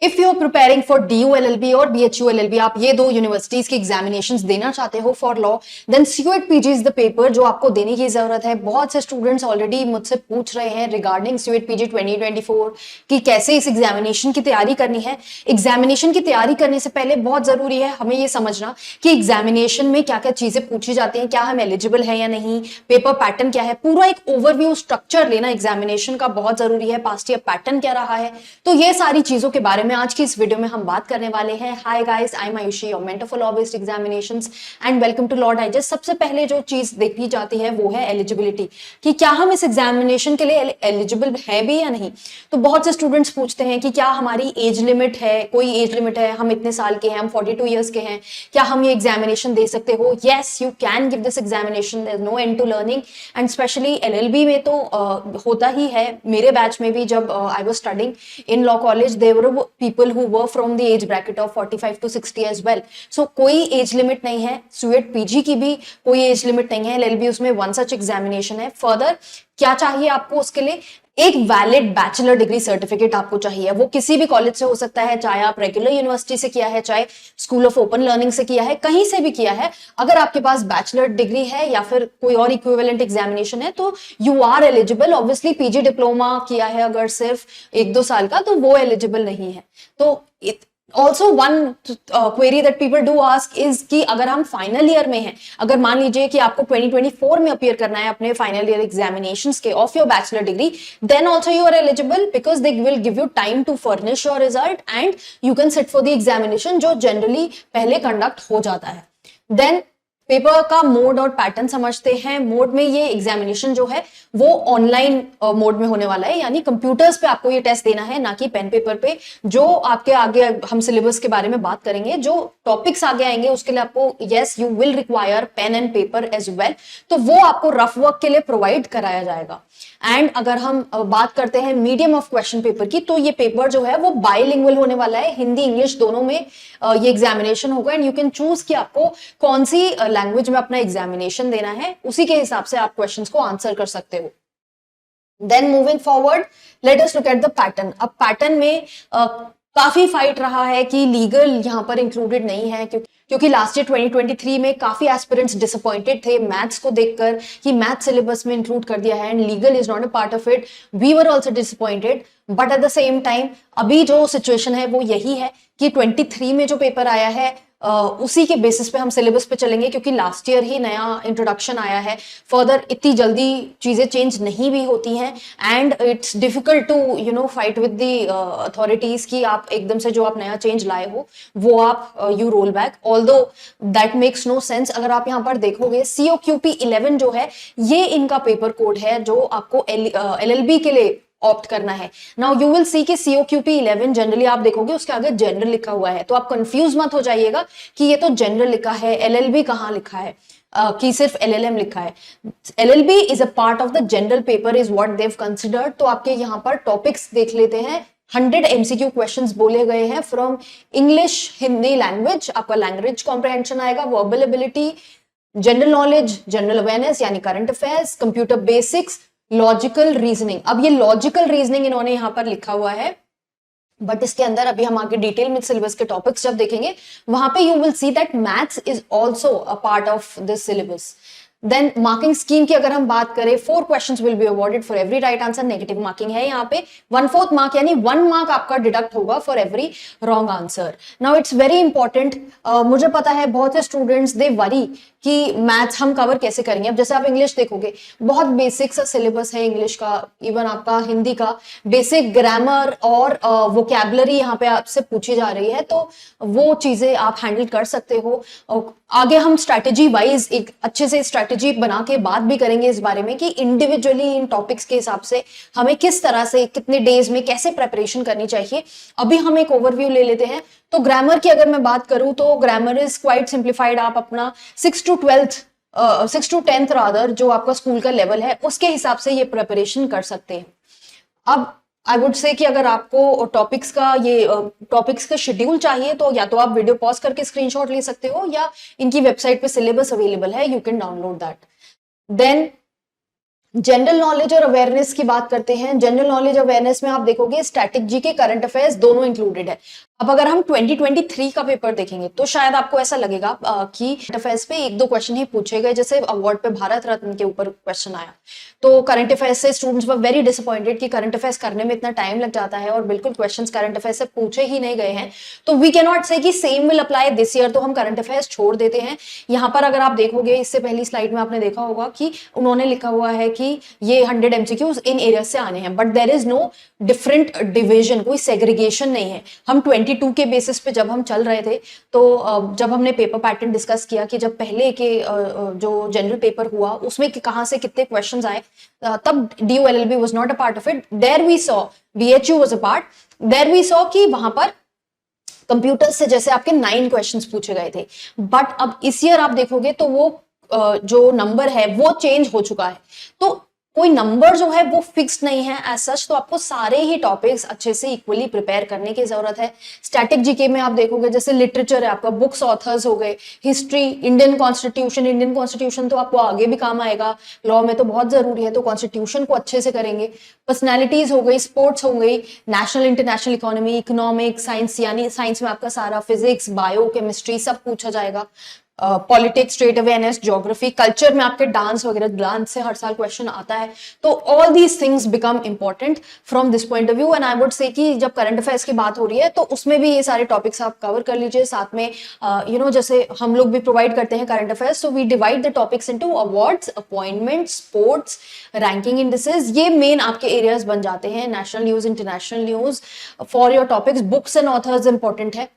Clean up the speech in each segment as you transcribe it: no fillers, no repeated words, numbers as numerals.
If you are preparing for DU LLB और BHU LLB, आप ये दो यूनिवर्सिटीज की एग्जामिनेशंस देना चाहते हो for law, then CUET PG is the paper जो आपको देने की जरूरत है। बहुत से स्टूडेंट्स ऑलरेडी मुझसे पूछ रहे हैं रिगार्डिंग CUET PG 2024 कि कैसे इस एग्जामिनेशन की तैयारी करनी है। एग्जामिनेशन की तैयारी करने से पहले बहुत जरूरी है हमें ये समझना कि एग्जामिनेशन में क्या क्या चीजें पूछी जाती हैं, क्या हम एलिजिबल है या नहीं, पेपर पैटर्न क्या है, पूरा एक ओवरव्यू स्ट्रक्चर लेना एग्जामिनेशन का बहुत जरूरी है। पास्ट ईयर पैटर्न क्या रहा है, तो ये सारी चीजों के बारे में आज की इस वीडियो में हम बात करने वाले हैं। Hi guys, I am Ayushi, your mentor for law based examinations and welcome to Law Digest. सबसे पहले जो चीज देखी जाती है वो है एलिजिबिलिटी, कि क्या हम इस एग्जामिनेशन के लिए एलिजिबल है भी या नहीं। तो बहुत से स्टूडेंट्स पूछते हैं कि क्या हमारी एज लिमिट है, कोई एज लिमिट है, हम इतने साल के हैं, हम 42 ईयर्स के हैं, क्या हम ये एग्जामिनेशन दे सकते हो। Yes, you can give this examination, there is no end to learning. And specially LLB में तो होता ही है। मेरे बैच में भी जब I was studying in law college, there were people who were from the age bracket of 45 to 60 as well. So कोई age limit नहीं है। CUET PG की भी कोई एज लिमिट नहीं है। LLB उसमें वन सच एग्जामिनेशन है। फर्दर क्या चाहिए आपको उसके लिए, एक वैलिड बैचलर डिग्री सर्टिफिकेट आपको चाहिए। वो किसी भी कॉलेज से हो सकता है, चाहे आप रेगुलर यूनिवर्सिटी से किया है, चाहे स्कूल ऑफ ओपन लर्निंग से किया है, कहीं से भी किया है। अगर आपके पास बैचलर डिग्री है या फिर कोई और इक्विवेलेंट एग्जामिनेशन है तो you are eligible. Obviously PG diploma किया है अगर सिर्फ 1-2 साल का, तो वो एलिजिबल नहीं है। तो also one query that people do ask is कि अगर हम फाइनल ईयर में हैं, अगर मान लीजिए कि आपको 2024 में अपीयर करना है अपने फाइनल ईयर एग्जामिनेशंस के of your bachelor degree, then also you are eligible because they will give you time to furnish your result and you can sit for the examination, जो जनरली पहले conduct हो जाता है। Then paper का mode और pattern समझते हैं। Mode में ये एग्जामिनेशन जो है वो ऑनलाइन मोड में होने वाला है, यानी कंप्यूटर्स पे आपको ये टेस्ट देना है, ना कि पेन पेपर पे। जो आपके आगे हम सिलेबस के बारे में बात करेंगे, जो टॉपिक्स आगे आएंगे उसके लिए आपको yes you will require pen and paper as well, तो वो आपको रफ वर्क के लिए प्रोवाइड कराया जाएगा। एंड अगर हम बात करते हैं मीडियम ऑफ क्वेश्चन पेपर की, तो ये पेपर जो है वो बाइलिंगुअल होने वाला है, हिंदी इंग्लिश दोनों में ये एग्जामिनेशन होगा। एंड यू कैन चूज कि आपको कौन सी लैंग्वेज में अपना एग्जामिनेशन देना है, उसी के हिसाब से आप क्वेश्चंस को आंसर कर सकते हो। Then moving forward, let us look at the pattern. अब पैटर्न में काफी फाइट रहा है कि लीगल यहाँ पर इंक्लूडेड नहीं है, क्योंकि लास्ट ईयर 2023 में काफी एस्पिरेंट्स डिसअपॉइंटेड थे मैथ्स को देखकर कि मैथ सिलेबस में इंक्लूड कर दिया है and legal is not a part of it. We were also disappointed, but at the same time अभी जो सिचुएशन है वो यही है कि 23 में जो पेपर आया है उसी के बेसिस पे हम सिलेबस पे चलेंगे, क्योंकि लास्ट ईयर ही नया इंट्रोडक्शन आया है। फर्दर इतनी जल्दी चीजें चेंज नहीं भी होती हैं and it's difficult to fight with the authorities कि आप एकदम से जो आप नया चेंज लाए हो वो आप you roll back, although that makes no sense. अगर आप यहाँ पर देखोगे COQP 11 जो है ये इनका पेपर कोड है जो आपको LLB के लिए ऑप्ट करना है। नाउ यू विल सी कि COQP 11 जनरली आप देखोगे उसके आगे जनरल लिखा हुआ है, तो आप कंफ्यूज मत हो जाइएगा कि ये तो जनरल लिखा है, LLB कहाँ लिखा है, कि सिर्फ LLM लिखा है। LLB is a part of the general paper is what they've considered. तो आपके यहाँ पर टॉपिक्स देख लेते हैं। 100 MCQ क्वेश्चंस बोले गए हैं फ्रॉम इंग्लिश, हिंदी लैंग्वेज, आपका लैंग्वेज कॉम्प्रहेंशन आएगा, verbal ability, general knowledge, general awareness यानी current affairs, computer basics, logical reasoning. अब ये लॉजिकल रीजनिंग इन्होंने यहां पर लिखा हुआ है, बट इसके अंदर अभी हम आगे डिटेल में सिलेबस के टॉपिक्स जब देखेंगे वहां पे you will see that maths is also a part of this syllabus. Then marking scheme की अगर हम बात करें, 4 questions will be awarded for every right answer. Negative marking है यहाँ पे 1/4 मार्क, यानी 1 मार्क आपका डिडक्ट होगा for every wrong answer. Now it's very important, मुझे पता है बहुत से स्टूडेंट्स दे वरी कि मैथ्स हम कवर कैसे करेंगे। अब जैसे आप इंग्लिश देखोगे, बहुत बेसिक सा सिलेबस है इंग्लिश का, इवन आपका हिंदी का बेसिक ग्रामर और वोकैबुलरी यहाँ पे आपसे पूछी जा रही है, तो वो चीजें आप हैंडल कर सकते हो। आगे हम स्ट्रैटेजी वाइज एक अच्छे से स्ट्रैटेजी बना के बात भी करेंगे इस बारे में कि इंडिविजुअली इन टॉपिक्स के हिसाब से हमें किस तरह से कितने डेज में कैसे प्रेपरेशन करनी चाहिए। अभी हम एक ओवरव्यू ले लेते हैं। तो ग्रामर की अगर मैं बात करूं तो ग्रामर इज क्वाइट सिंप्लीफाइड। आप अपना 6 to 10th रादर जो आपका स्कूल का लेवल है उसके हिसाब से ये प्रिपरेशन कर सकते हैं। अब आई वुड से कि अगर आपको टॉपिक्स का शेड्यूल चाहिए तो या तो आप वीडियो पॉज करके स्क्रीनशॉट ले सकते हो या इनकी वेबसाइट पे सिलेबस अवेलेबल है, you can download that. Then general knowledge और अवेयरनेस की बात करते हैं। जनरल नॉलेज अवेयरनेस में आप देखोगे स्टैटिक जीके, करंट अफेयर्स दोनों इंक्लूडेड है। अब अगर हम 2023 का पेपर देखेंगे तो शायद आपको ऐसा लगेगा कि करंट अफेयर्स पे एक दो क्वेश्चन ही पूछे गए, जैसे अवार्ड पे भारत रत्न के ऊपर क्वेश्चन आया, तो करंट अफेयर्स से स्टूडेंट्स वर वेरी डिसअपॉइंटेड कि करंट अफेयर्स करने में इतना टाइम लग जाता है और बिल्कुल क्वेश्चंस करंट अफेयर्स से पूछे ही नहीं गए हैं। तो वी कैन नॉट से कि same will apply this year, तो हम करंट अफेयर्स छोड़ देते हैं। यहाँ पर अगर आप देखोगे, इससे पहली स्लाइड में आपने देखा होगा कि उन्होंने लिखा हुआ है कि ये 100 एमसीक्यूज इन एरिया से आने हैं, but there is no different division, कोई सेग्रीगेशन नहीं है। हम 22 के बेसिस पे जब हम चल रहे थे, तो जब हमने पेपर पैटर्न डिस्कस किया कि जब पहले के जो जनरल पेपर हुआ उसमें कहां से कितने क्वेश्चंस आए, तब DULLB was not a part of it. There we saw BHU was a part. There we saw कि वहां पर कंप्यूटर से जैसे आपके 9 क्वेश्चंस पूछे गए थे, बट अब इस ईयर आप देखोगे तो वो जो नंबर है वो चेंज हो चुका है। तो कोई नंबर जो है वो फिक्स्ड नहीं है एज सच, तो आपको सारे ही टॉपिक्स अच्छे से इक्वली प्रिपेयर करने की जरूरत है। स्टैटिक जीके में आप देखोगे जैसे लिटरेचर है आपका, बुक्स ऑथर्स हो गए, हिस्ट्री, इंडियन कॉन्स्टिट्यूशन तो आपको आगे भी काम आएगा, लॉ में तो बहुत जरूरी है, तो कॉन्स्टिट्यूशन को अच्छे से करेंगे। पर्सनैलिटीज हो गई, स्पोर्ट्स हो गई, national international economy, economics, science, यानी साइंस में आपका सारा फिजिक्स, बायो, केमिस्ट्री सब पूछा जाएगा। Politics, state awareness, geography, culture में आपके डांस वगैरह, डांस से हर साल क्वेश्चन आता है। तो all these things become important from this point of view, and I would say कि जब करंट अफेयर्स की बात हो रही है तो उसमें भी ये सारे टॉपिक्स आप कवर कर लीजिए। साथ में जैसे हम लोग भी प्रोवाइड करते हैं current affairs, so we divide the topics into awards, appointment, sports, ranking indices, ये मेन आपके एरियाज बन जाते हैं। National news, international news for your topics, books and authors important है।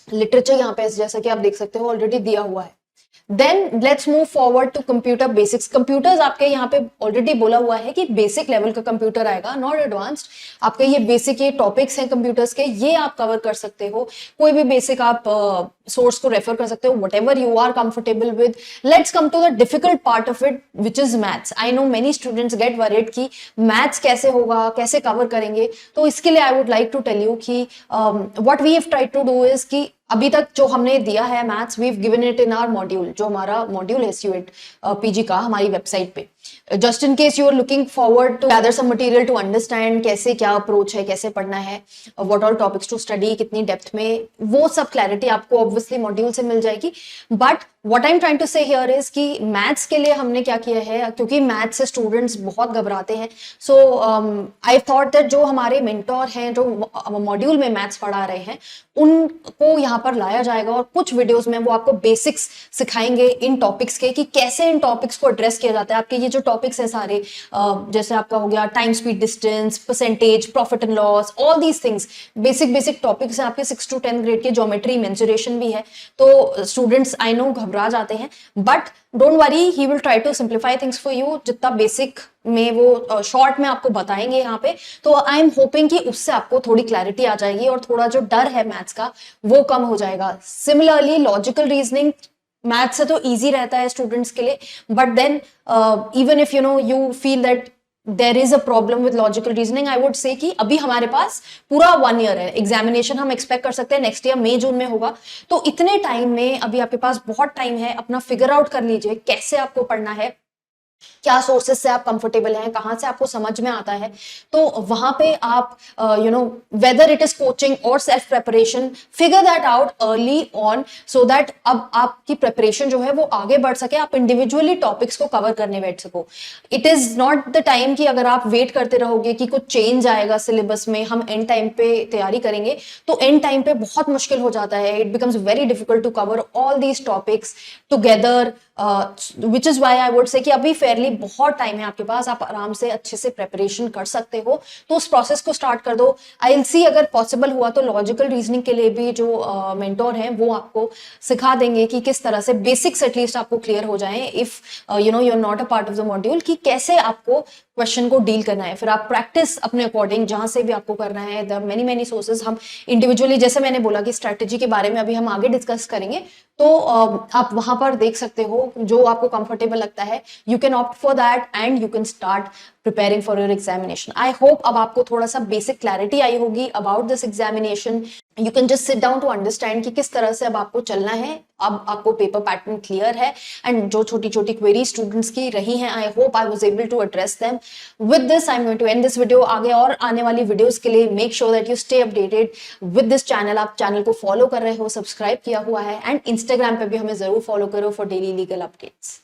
लिटरेचर यहाँ पे जैसा कि आप देख सकते हो ऑलरेडी दिया हुआ है। Then let's move forward to computer basics. Computers आपके यहाँ पे ऑलरेडी बोला हुआ है कि बेसिक लेवल का कंप्यूटर आएगा, नॉट एडवांस्ड। आपके ये बेसिक ये टॉपिक्स हैं कंप्यूटर्स के, ये आप कवर कर सकते हो। कोई भी बेसिक आप सोर्स को रेफर कर सकते हो, whatever you are comfortable with. Let's come to the difficult part of it which is maths. I know many students get worried कि मैथ्स कैसे होगा, कैसे कवर करेंगे। तो इसके लिए I would like to tell you कि what we have tried to do is कि अभी तक जो हमने दिया है maths, we have given it in our module, जो हमारा मॉड्यूल है SUET PG का हमारी वेबसाइट पे। Just in case you are looking forward to gather some material to understand कैसे क्या अप्रोच है, कैसे पढ़ना है, what all topics to study, कितनी डेप्थ में, वो सब क्लैरिटी आपको ऑब्वियसली मॉड्यूल से मिल जाएगी। But what I am trying to say here is कि मैथ्स के लिए हमने क्या किया है, क्योंकि मैथ्स से स्टूडेंट्स बहुत घबराते हैं, सो आई थॉट दैट जो हमारे मेंटोर हैं जो मॉड्यूल में मैथ्स पढ़ा रहे हैं उनको यहाँ पर लाया जाएगा, और कुछ वीडियोस में वो आपको बेसिक्स सिखाएंगे इन टॉपिक्स के कि कैसे इन टॉपिक्स को एड्रेस किया जाता है। आपके ये जो टॉपिक्स हैं सारे, जैसे आपका हो गया time, speed, distance, percentage, profit and loss, all these things basic topics हैं आपके 6 to 10 ग्रेड के। ज्योमेट्री, मेंसुरेशन भी है, तो स्टूडेंट्स आई नो घबरा जाते हैं, but don't worry, he will try to simplify things for you. जितना बेसिक में वो शॉर्ट में आपको बताएंगे यहाँ पे, तो आई एम होपिंग कि उससे आपको थोड़ी क्लैरिटी आ जाएगी और थोड़ा जो डर है मैथ्स का वो कम हो जाएगा। सिमिलरली लॉजिकल रीजनिंग मैथ्स से तो इजी रहता है स्टूडेंट्स के लिए, but then even if you feel that there is a problem with logical reasoning, I would say कि अभी हमारे पास पूरा 1 ईयर है। एग्जामिनेशन हम एक्सपेक्ट कर सकते हैं नेक्स्ट ईयर मई जून में होगा, तो इतने टाइम में अभी आपके पास बहुत टाइम है। अपना फिगर आउट कर लीजिए कैसे आपको पढ़ना है, क्या सोर्सेस से आप कंफर्टेबल हैं, कहां से आपको समझ में आता है। तो वहां पे आप वेदर इट इज कोचिंग और self preparation, figure that out early on, so that अब आपकी प्रेपरेशन जो है वो आगे बढ़ सके, आप इंडिविजुअली टॉपिक्स को कवर करने बैठ सको। It is not the time कि अगर आप वेट करते रहोगे कि कुछ चेंज आएगा सिलेबस में, हम एंड टाइम पे तैयारी करेंगे, तो एंड टाइम पे बहुत मुश्किल हो जाता है। It becomes very difficult to cover all these topics together, which is why I would say कि अभी फेयरली बहुत टाइम है आपके पास, आप आराम से अच्छे से प्रेपरेशन कर सकते हो, तो उस प्रोसेस को स्टार्ट कर दो। आई विल सी अगर पॉसिबल हुआ तो लॉजिकल रीजनिंग के लिए भी जो मेंटोर हैं वो आपको सिखा देंगे कि किस तरह से बेसिक्स एटलीस्ट आपको क्लियर हो जाएं, if you are not a part of the module, कि कैसे आपको क्वेश्चन को डील करना है। फिर आप प्रैक्टिस अपने अकॉर्डिंग जहां से भी आपको करना है, द मेनी सोर्सेज हम इंडिविजुअली, जैसे मैंने बोला कि स्ट्रेटेजी के बारे में अभी हम आगे डिस्कस करेंगे, तो आप वहां पर देख सकते हो जो आपको कंफर्टेबल लगता है, you can opt for that and you can start preparing for your examination. I hope अब आपको थोड़ा सा बेसिक क्लैरिटी आई होगी about this examination. You can just sit down to understand कि किस तरह से अब आपको चलना है। अब आपको पेपर पैटर्न क्लियर है एंड जो छोटी छोटी क्वेरी स्टूडेंट्स की रही हैं, I hope I was able to address them. With this I am going to end this video. आगे और आने वाली वीडियोस के लिए make sure that you stay updated with this channel. आप चैनल को फॉलो कर रहे हो, सब्सक्राइब किया हुआ है, एंड इंस्टाग्राम पे भी हमें जरूर फॉलो करो फॉर डेली लीगल अपडेट्स।